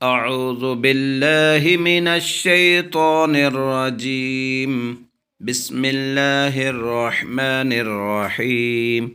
أعوذ بالله من الشيطان الرجيم بسم الله الرحمن الرحيم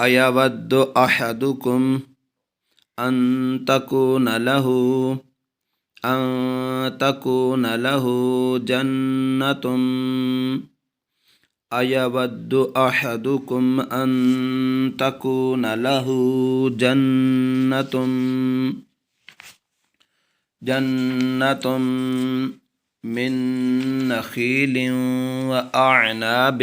أيود أحدكم أن تكون له جنة أيود أحدكم أن تكون له جنة من نخيل وأعناب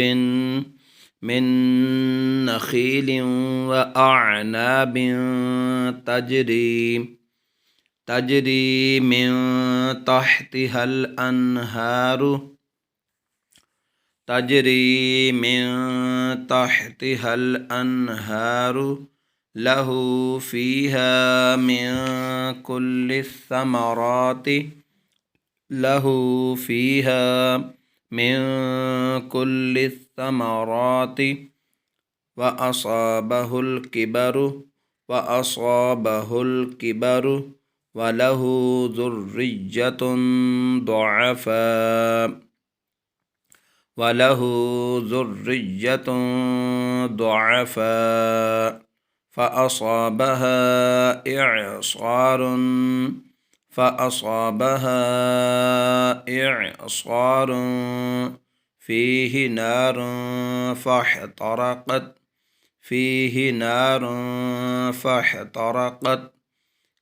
تجري من تحتها الأنهار له فيها من كل الثمرات وأصابه الكبر وله ذرية ضعفاء فأصابها إعصار فيه نار فاحترقت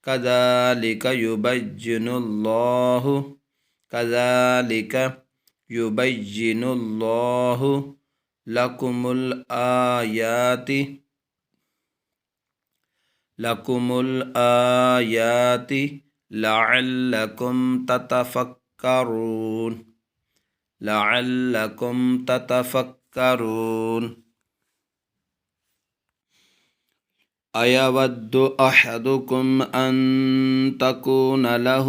كذلك يبين الله لكم الآيات لعلكم تتفكرون أيود أحدكم أن تكون له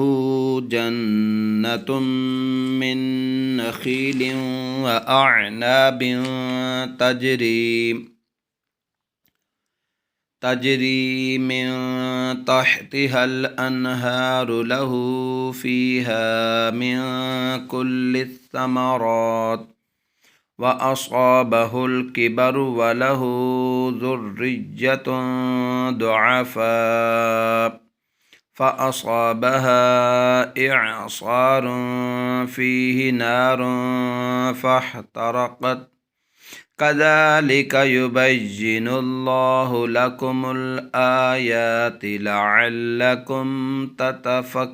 جنة من نخيل وأعناب تجري من تحتها الأنهار له فيها من كل الثمرات وأصابه الكبر وله ذرية ضعفاء فأصابها إعصار فيه نار فاحترقت كذلك يبين الله لكم الآيات لعلكم تتفكرون.